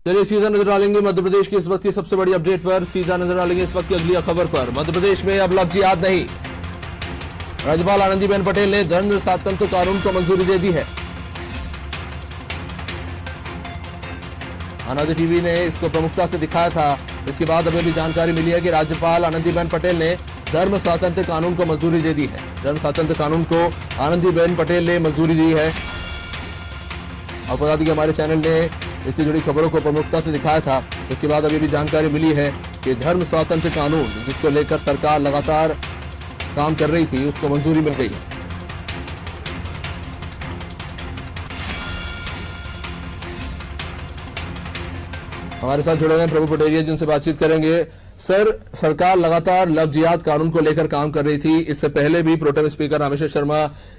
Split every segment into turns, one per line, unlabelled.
चलिए सीधा नजर डालेंगे मध्य प्रदेश की इस वक्त की सबसे बड़ी अपडेट पर। सीधा नजर डालेंगे इस वक्त की अगली खबर पर। मध्य प्रदेश में अब लफ्ज याद नहीं, राज्यपाल आनंदीबेन पटेल ने धर्म स्वातंत्र कानून को मंजूरी दे दी है। आनंद टीवी ने इसको प्रमुखता से दिखाया था। इसके बाद अभी भी जानकारी मिली है कि राज्यपाल आनंदीबेन पटेल ने धर्म स्वातंत्र कानून को मंजूरी दे दी है। धर्म स्वातंत्र कानून को आनंदीबेन पटेल ने मंजूरी दी है। और बता दें कि हमारे चैनल ने इससे जुड़ी खबरों को प्रमुखता से दिखाया था। इसके बाद अभी भी जानकारी मिली है कि धर्म स्वातंत्र कानून जिसको लेकर सरकार लगातार काम कर रही थी, उसको मंजूरी मिल गई है। हमारे साथ जुड़े हुए हैं प्रभु पटेरिया, जिनसे बातचीत करेंगे। सर, सरकार लगातार लव जिहाद कानून को लेकर काम कर रही थी। इससे पहले भी pro tem speaker Rameshwar Sharma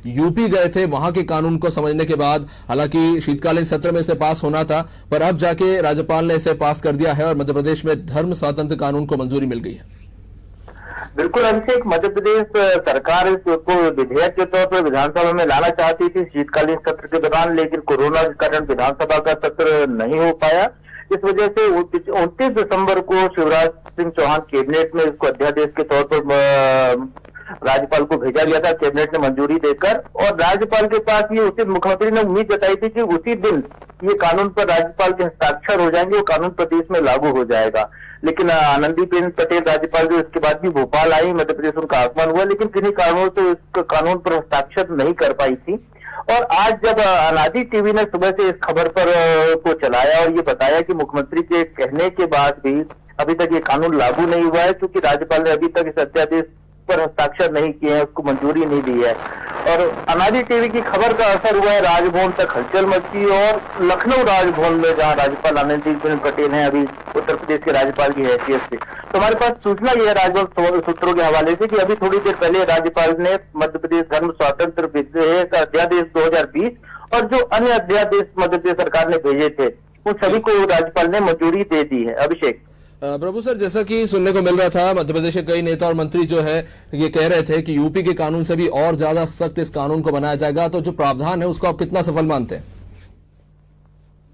UP गए थे, वहां के कानून को समझने के बाद। हालांकि शीतकालीन सत्र में इसे पास होना था, पर अब जाके राज्यपाल ने इसे पास कर दिया है और मध्य प्रदेश में धर्म स्वातंत्र कानून को मंजूरी मिल गई है।
बिल्कुल अभिषेक, मध्य प्रदेश सरकार इसको विधेयक के तौर पर विधानसभा में लाना चाहती थी शीतकालीन सत्र के दौरान, लेकिन कोरोना के कारण विधानसभा का सत्र नहीं हो पाया। इस वजह से 29 दिसंबर को शिवराज सिंह चौहान कैबिनेट में इसको अध्यादेश के तौर पर राज्यपाल को भेजा गया था, कैबिनेट ने मंजूरी देकर। और राज्यपाल के पास ये उसी मुख्यमंत्री ने उम्मीद जताई थी कि उसी दिन ये कानून पर राज्यपाल के हस्ताक्षर हो जाएंगे, वो कानून प्रदेश में लागू हो जाएगा। लेकिन आनंदीबेन पटेल राज्यपाल जो इसके बाद भी भोपाल आई, मध्य प्रदेश उनका आगमन हुआ, लेकिन किन्हीं कारणों से इस कानून पर हस्ताक्षर नहीं कर पाई थी। और आज जब अनादि टीवी ने सुबह से इस खबर पर को चलाया और ये बताया कि मुख्यमंत्री के कहने के बाद भी अभी तक ये कानून लागू नहीं हुआ है, क्योंकि राज्यपाल ने अभी तक इस अध्यादेश पर हस्ताक्षर नहीं किए हैं, उसको मंजूरी नहीं दी है। और अनादि टीवी की खबर का असर हुआ है, राजभवन तक हलचल मची। और लखनऊ राजभवन में जहां राज्यपाल आनंदीबेन पटेल हैं अभी उत्तर प्रदेश के राज्यपाल की हैसियत से, तो हमारे पास सूचना यह है राजभवन सूत्रों के हवाले से कि अभी थोड़ी देर पहले राज्यपाल ने मध्य प्रदेश धर्म स्वातंत्र विधेयक अध्यादेश 2020 और जो अन्य अध्यादेश मध्य प्रदेश सरकार ने भेजे थे, उन सभी को राज्यपाल ने मंजूरी दे दी है। अभिषेक,
प्रभु सर, जैसा कि सुनने को मिल रहा था, मध्य प्रदेश के कई नेता और मंत्री जो है ये कह रहे थे कि यूपी के कानून से भी और ज्यादा सख्त इस कानून को बनाया जाएगा, तो जो प्रावधान है उसको आप कितना सफल मानते हैं?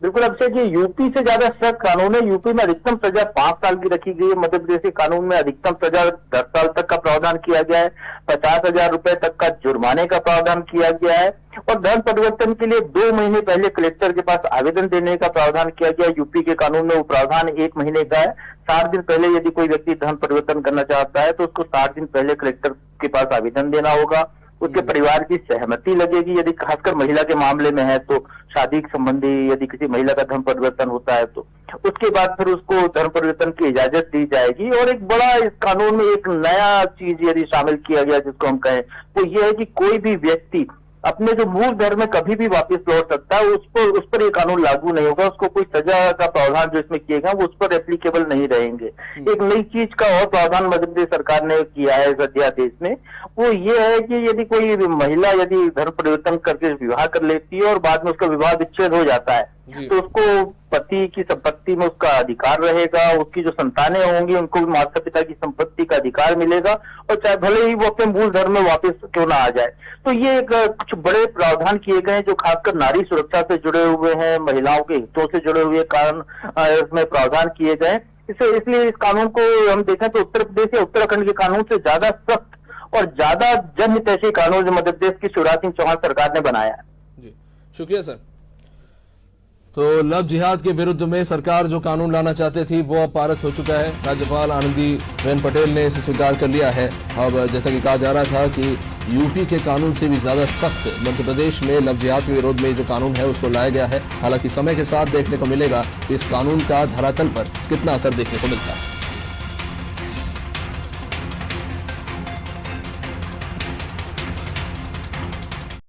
बिल्कुल अभिषेक, ये यूपी से ज्यादा सख्त कानून है। यूपी में अधिकतम सजा 5 साल की रखी गई है, मध्य प्रदेश के कानून में अधिकतम सजा 10 साल तक का प्रावधान किया गया है। 50,000 रुपए तक का जुर्माने का प्रावधान किया गया है। और धर्म परिवर्तन के लिए 2 महीने पहले कलेक्टर के पास आवेदन देने का प्रावधान किया गया है। यूपी के कानून में वो प्रावधान 1 महीने का है। 60 दिन पहले यदि कोई व्यक्ति धर्म परिवर्तन करना चाहता है तो उसको 60 दिन पहले कलेक्टर के पास आवेदन देना होगा। उसके परिवार की सहमति लगेगी, यदि खासकर महिला के मामले में है तो शादी संबंधी यदि किसी महिला का धर्म परिवर्तन होता है तो उसके बाद फिर उसको धर्म परिवर्तन की इजाजत दी जाएगी। और एक बड़ा इस कानून में एक नया चीज यदि शामिल किया गया जिसको हम कहें, वो ये है कि कोई भी व्यक्ति अपने जो मूल धर्म में कभी भी वापस लौट सकता है, उस पर ये कानून लागू नहीं होगा। उसको कोई सजा का प्रावधान जो इसमें किए गए वो उस पर एप्लीकेबल नहीं रहेंगे। एक नई चीज का और प्रावधान मध्य प्रदेश सरकार ने किया है इस अध्यादेश में, वो ये है कि यदि कोई महिला यदि धर्म परिवर्तन करके विवाह कर लेती है और बाद में उसका विवाह विच्छेद हो जाता है, तो उसको पति की संपत्ति में उसका अधिकार रहेगा। उसकी जो संतानें होंगी उनको भी माता पिता की संपत्ति का अधिकार मिलेगा, और चाहे भले ही वो अपने मूल धर्म में वापस क्यों ना आ जाए। तो ये एक कुछ बड़े प्रावधान किए गए हैं जो खासकर नारी सुरक्षा से जुड़े हुए हैं, महिलाओं के हितों से जुड़े हुए कारण इसमें प्रावधान किए गए। इसलिए इस कानून को हम देखें तो उत्तर प्रदेश या उत्तराखंड के कानून से ज्यादा सख्त और ज्यादा जनहितैषी कानून जो मध्य प्रदेश की शिवराज सिंह चौहान सरकार ने बनाया है।
जी, शुक्रिया सर। तो लव जिहाद के विरुद्ध में सरकार जो कानून लाना चाहते थी वो अब पारित हो चुका है। राज्यपाल आनंदीबेन पटेल ने इसे स्वीकार कर लिया है। अब जैसा कि कहा जा रहा था कि यूपी के कानून से भी ज्यादा सख्त मध्य प्रदेश में लव जिहाद के विरोध में जो कानून है उसको लाया गया है। हालांकि समय के साथ देखने को मिलेगा इस कानून का धरातल पर कितना असर देखने को मिलता है।